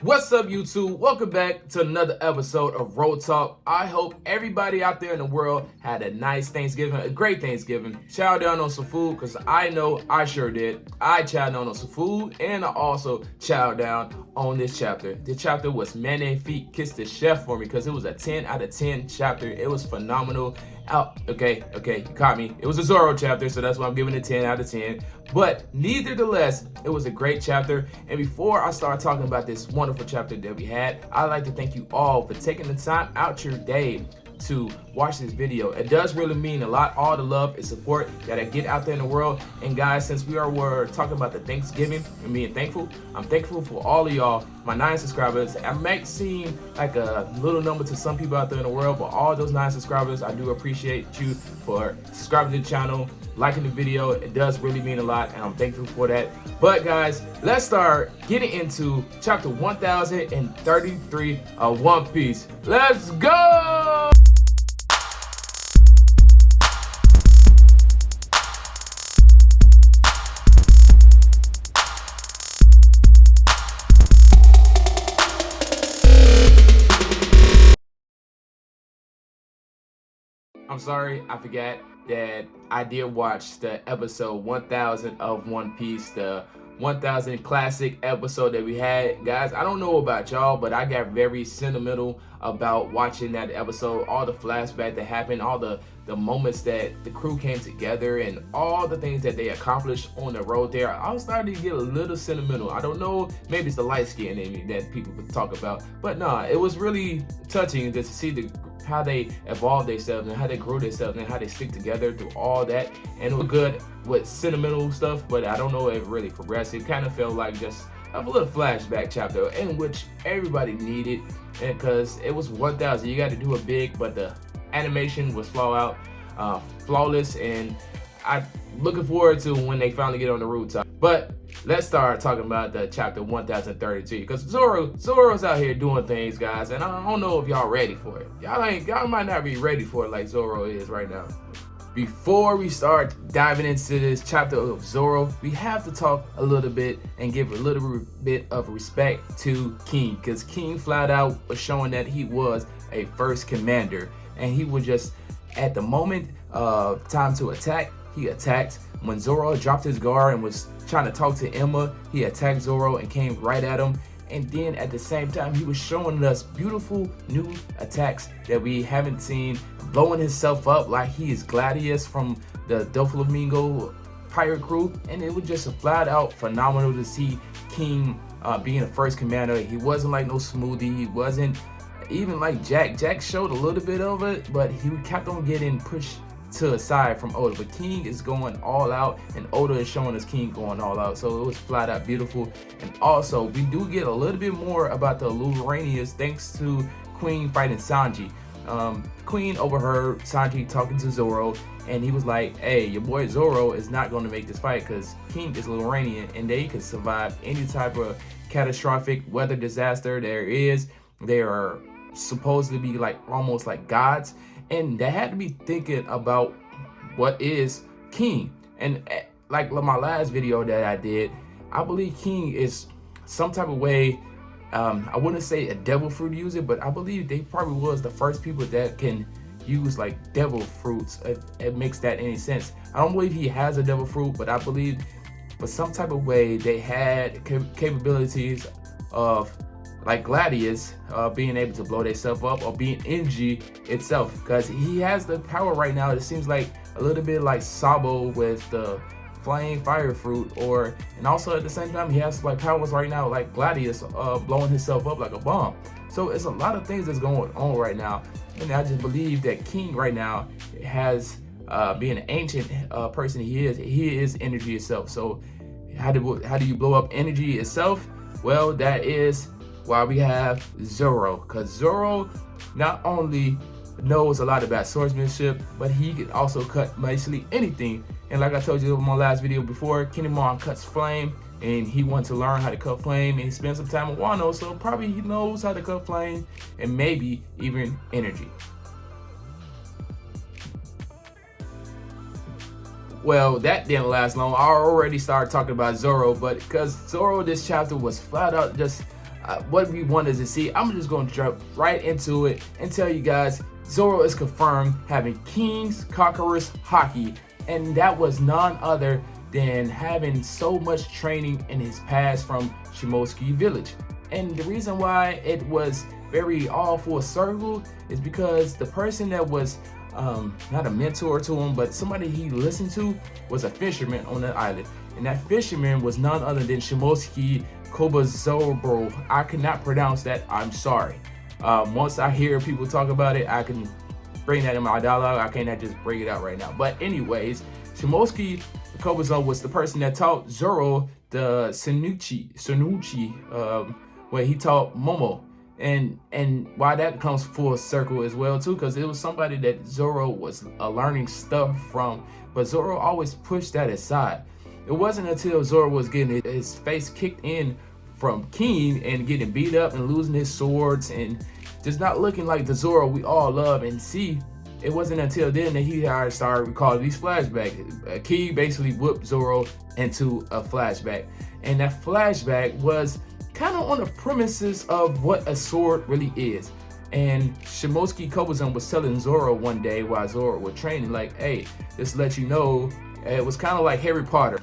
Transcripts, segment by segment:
What's up, YouTube? Welcome back to another episode of Road Talk. I hope everybody out there in the world had a nice Thanksgiving, a great Thanksgiving. Chow down on some food, because I know I sure did. I chowed down on some food, and I also chowed down on this chapter. This chapter was Mayonnaise Feet Kiss the Chef for me, because it was a 10 out of 10 chapter. It was phenomenal. Okay, you caught me. It was a Zoro chapter, so that's why I'm giving it 10 out of 10. But nevertheless, it was a great chapter. And before I start talking about this wonderful chapter that we had, I'd like to thank you all for taking the time out your day to watch this video. It does really mean a lot, all the love and support that I get out there in the world. And guys, since we're talking about the Thanksgiving and being thankful, I'm thankful for all of y'all, my 9 subscribers. I might seem like a little number to some people out there in the world, but all those 9 subscribers, I do appreciate you for subscribing to the channel, liking the video. It does really mean a lot, and I'm thankful for that. But guys, let's start getting into chapter 1033 of One Piece. Let's go! I'm sorry, I forgot that I did watch the episode 1000 of One Piece, the 1000 classic episode that we had. Guys, I don't know about y'all, but I got very sentimental about watching that episode. All the flashback that happened, all the moments that the crew came together, and all the things that they accomplished on the road there. I was starting to get a little sentimental. I don't know, maybe it's the light skin in me that people could talk about, but nah, it was really touching just to see how they evolved themselves and how they grew themselves and how they stick together through all that. And it was good with sentimental stuff, but I don't know if it really progressed. It kind of felt like just a little flashback chapter in which everybody needed, and because it was 1000, you got to do it big, but the animation was flawless, and I'm looking forward to when they finally get on the rooftop. But let's start talking about the chapter 1032, because Zoro's out here doing things, guys, and I don't know if y'all ready for it. Y'all might not be ready for it like Zoro is right now. Before we start diving into this chapter of Zoro, we have to talk a little bit and give a little bit of respect to King, because King flat out was showing that he was a first commander, and he was just at the moment of time to attack, he attacked. When Zoro dropped his guard and was trying to talk to Emma, he attacked Zoro and came right at him. And then at the same time, he was showing us beautiful new attacks that we haven't seen, blowing himself up like he is Gladius from the Doflamingo pirate crew. And it was just a flat out phenomenal to see King being a first commander. He wasn't like no smoothie. He wasn't even like Jack. Jack showed a little bit of it, but he kept on getting pushed to a side from Oda. But King is going all out, and Oda is showing us King going all out. So it was flat out beautiful. And also, we do get a little bit more about the Luranians thanks to Queen fighting Sanji. Queen overheard Sanji talking to Zoro, and he was like, hey, your boy Zoro is not going to make this fight because King is Luranian, and they can survive any type of catastrophic weather disaster there is. They are supposed to be like almost like gods, and they had to be thinking about what is King. And like my last video that I did, I believe King is some type of way, I wouldn't say a devil fruit user, but I believe they probably was the first people that can use like devil fruits, if it makes that any sense. I don't believe he has a devil fruit, but I believe for some type of way they had capabilities of like Gladius, being able to blow themselves up, or being Engie itself, because he has the power right now. It seems like a little bit like Sabo with the flying fire fruit, and also at the same time he has like powers right now like Gladius, blowing himself up like a bomb. So it's a lot of things that's going on right now, and I just believe that King right now has, being an ancient person he is energy itself. So how do you blow up energy itself? Well, that is why we have Zoro, because Zoro not only knows a lot about swordsmanship, but he can also cut basically anything. And like I told you in my last video before, Kinemon cuts flame, and he wants to learn how to cut flame, and he spends some time with Wano, so probably he knows how to cut flame and maybe even energy. Well, that didn't last long. I already started talking about Zoro, but because Zoro this chapter was flat out just what we wanted to see. I'm just going to jump right into it and tell you guys, Zoro is confirmed having King's Conqueror's Haki, and that was none other than having so much training in his past from Shimosuke Village. And the reason why it was very all full circle is because the person that was not a mentor to him, but somebody he listened to, was a fisherman on the island. And that fisherman was none other than Shimosuke Kobazoro. I cannot pronounce that, I'm sorry. Once I hear people talk about it, I can bring that in my dialogue. I cannot just bring it out right now. But anyways, Shimosuke Kobazoro was the person that taught Zoro the Senuchi, where he taught Momo. And why that comes full circle as well too, because it was somebody that Zoro was learning stuff from, but Zoro always pushed that aside. It wasn't until Zoro was getting his face kicked in from King and getting beat up and losing his swords and just not looking like the Zoro we all love and see. It wasn't until then that he started recalling these flashbacks. King basically whipped Zoro into a flashback, and that flashback was kind of on the premises of what a sword really is. And Shimosuke Kobazon was telling Zoro one day while Zoro was training, like, hey, just to let you know, it was kind of like Harry Potter.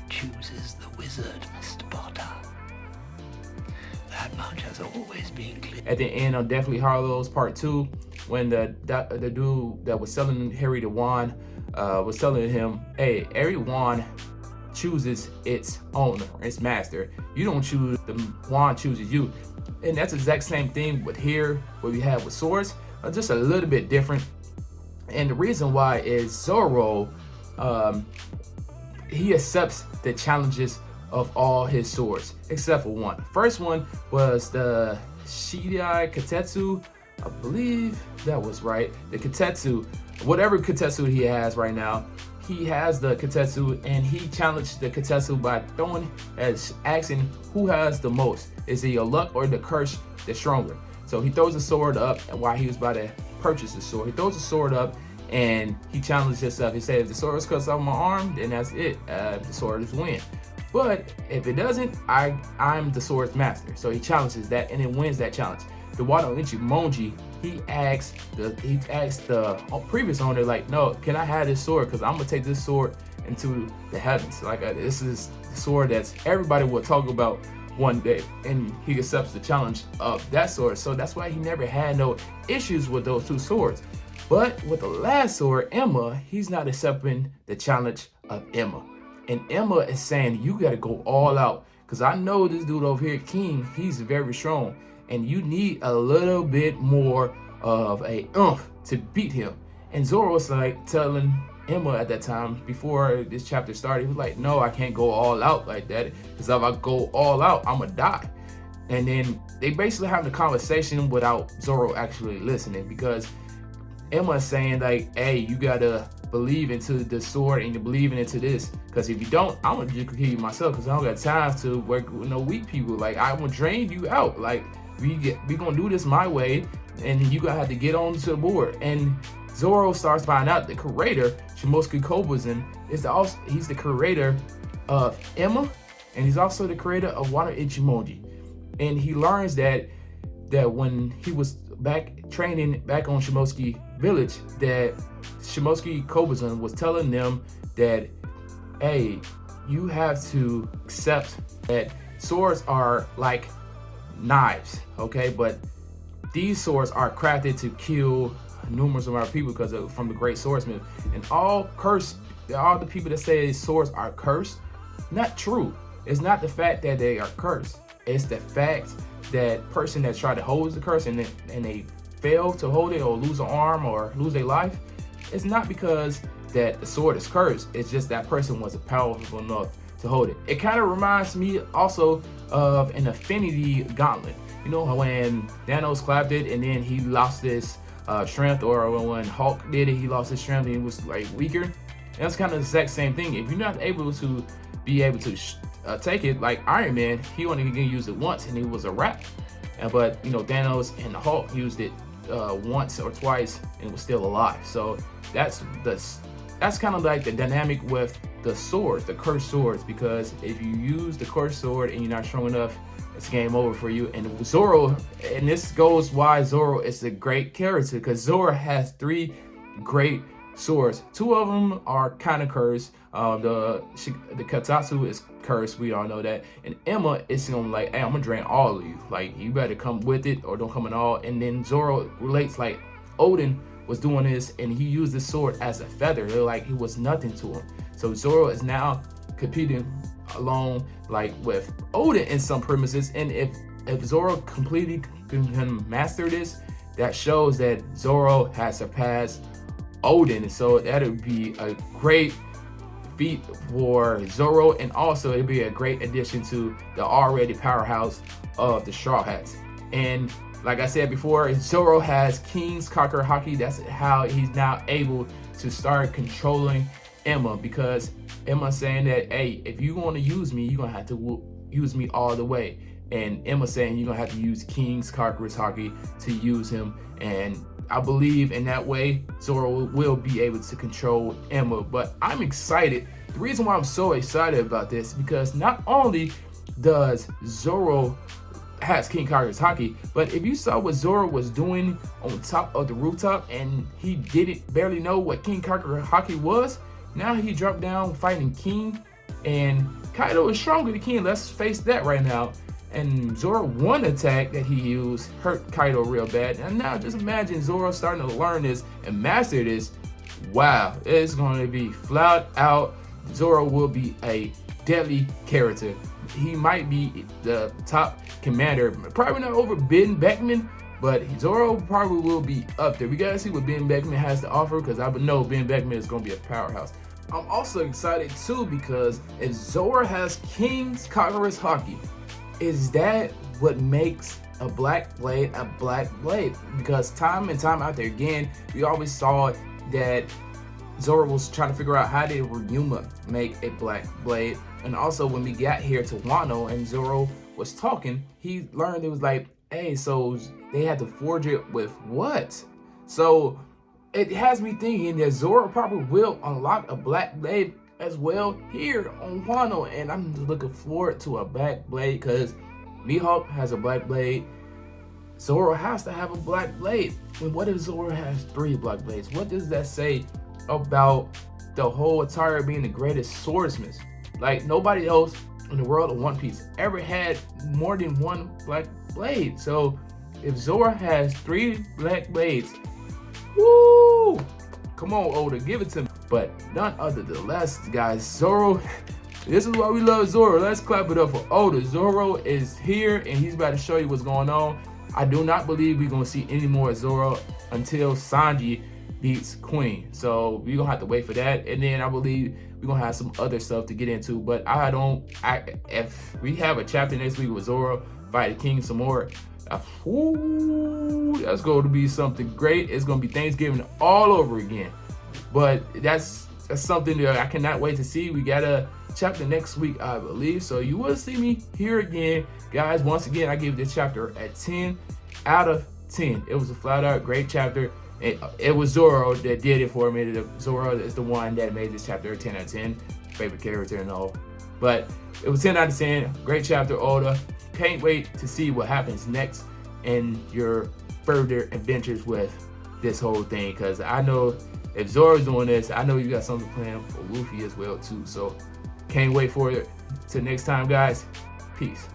Chooses the wizard, Mr. Potter. That much has always been clear. At the end of Deathly Hallows Part 2, when the dude that was selling Harry the wand was telling him, hey, every wand chooses its owner, its master. You don't choose, the wand chooses you. And that's the exact same thing with here, what we have with swords, just a little bit different. And the reason why is Zoro, he accepts the challenges of all his swords, except for one. First one was the Shidai Katetsu. I believe that was right. The Katetsu, whatever Katetsu he has right now, he has the Katetsu, and he challenged the Katetsu by asking who has the most. Is it your luck or the curse that's stronger? So he throws the sword up while he was about to purchase the sword. He throws the sword up and he challenged himself. He said, if the sword cuts off my arm, then that's it. The sword is win. But if it doesn't, I'm the sword's master. So he challenges that and then wins that challenge. The Wano Ichimonji, he asked the previous owner, like, no, can I have this sword? Because I'm gonna take this sword into the heavens. Like, this is the sword that everybody will talk about one day. And he accepts the challenge of that sword. So that's why he never had no issues with those two swords. But with the last sword, Emma, he's not accepting the challenge of Emma. And Emma is saying, you gotta go all out. Because I know this dude over here, King, he's very strong. And you need a little bit more of a oomph to beat him. And Zoro was like telling Emma at that time, before this chapter started, he was like, no, I can't go all out like that. Because if I go all out, I'm gonna die. And then they basically having a conversation without Zoro actually listening, because Emma is saying like, hey, you gotta believe into the sword and you're believing into this. Because if you don't, I'm gonna just kill you myself, because I don't got time to work with no weak people. Like, I'm gonna drain you out. Like, we gonna do this my way, and you gonna have to get onto the board. And Zoro starts finding out the creator, Shimosuke Kobazon, he's the creator of Emma, and he's also the creator of Wano Ichimonji. And he learns that when he was training back on Shimosuke Village, that Shimosuke Kobazon was telling them that, hey, you have to accept that swords are like knives, okay? But these swords are crafted to kill numerous amount of people because from the great swordsmith. And all the people that say swords are cursed, not true. It's not the fact that they are cursed. It's the fact that person that tried to hold the curse and they fail to hold it or lose an arm or lose their life. It's not because that the sword is cursed. It's just that person wasn't powerful enough to hold it. It kind of reminds me also of an Infinity Gauntlet. You know how when Thanos clapped it and then he lost his strength, or when Hulk did it, he lost his strength and he was like weaker. And that's kind of the exact same thing. If you're not able to take it, like Iron Man, he only can use it once and it was a wrap. But you know, Thanos and the Hulk used it once or twice and it was still alive. So that's kind of like the dynamic with the swords, the cursed swords, because if you use the cursed sword and you're not strong enough it's game over for you. And Zoro, and this goes why Zoro is a great character, because Zoro has 3 great swords. 2 of them are kind of cursed. The Katatsu is cursed, we all know that. And Emma is gonna like, hey, I'm gonna drain all of you. Like, you better come with it or don't come at all. And then Zoro relates like Odin was doing this, and he used the sword as a feather. Like, it was nothing to him. So Zoro is now competing along like with Odin in some premises. And if Zoro completely can master this, that shows that Zoro has surpassed Odin. So that would be a great feat for Zoro, and also it'd be a great addition to the already powerhouse of the Straw Hats. And like I said before, Zoro has King's Conquer Haki. That's how he's now able to start controlling Emma, because Emma's saying that, hey, if you want to use me, you're gonna have to use me all the way. And Emma's saying you're gonna have to use King's Conqueror's Haki to use him. And I believe in that way Zoro will be able to control Emma. But I'm excited. The reason why I'm so excited about this, because not only does Zoro has King Conqueror's Haki, but if you saw what Zoro was doing on top of the rooftop, and he didn't barely know what King Conqueror Haki was, now he dropped down fighting King, and Kaido is stronger than King. Let's face that right now. And Zoro, one attack that he used hurt Kaido real bad. And now just imagine Zoro starting to learn this and master this. Wow, it's going to be flat out. Zoro will be a deadly character. He might be the top commander, probably not over Ben Beckman, but Zoro probably will be up there. We gotta see what Ben Beckman has to offer, because I would know Ben Beckman is gonna be a powerhouse. I'm also excited too, because if Zoro has King's Conqueror's Haki, is that what makes a black blade a black blade? Because time and time out there again, we always saw that Zoro was trying to figure out how did Ryuma make a black blade. And also when we got here to Wano and Zoro was talking, he learned it was like, hey, so they had to forge it with what? So it has me thinking that Zoro probably will unlock a black blade as well here on Wano, and I'm just looking forward to a black blade, because Mihawk has a black blade. Zoro has to have a black blade. And what if Zoro has 3 black blades? What does that say about the whole attire being the greatest swordsmith? Like, nobody else in the world of One Piece ever had more than 1 black blade. So if Zoro has 3 black blades, woo! Come on, Oda, give it to me. But none other than less, guys, Zoro, this is why we love Zoro. Let's clap it up for Oda. Zoro is here, and he's about to show you what's going on. I do not believe we're going to see any more Zoro until Sanji beats Queen. So we're going to have to wait for that. And then I believe we're going to have some other stuff to get into. But if we have a chapter next week with Zoro fighting King some more, that's going to be something great. It's going to be Thanksgiving all over again. But that's something that I cannot wait to see. We got a chapter next week, I believe. So you will see me here again. Guys, once again, I give this chapter a 10 out of 10. It was a flat out great chapter. It was Zoro that did it for me. Zoro is the one that made this chapter a 10 out of 10. Favorite character and all. But it was 10 out of 10. Great chapter, Oda. Can't wait to see what happens next in your further adventures with this whole thing. Because I know if Zoro's doing this, I know you got something planned for Luffy as well too. So can't wait for it. Till next time, guys. Peace.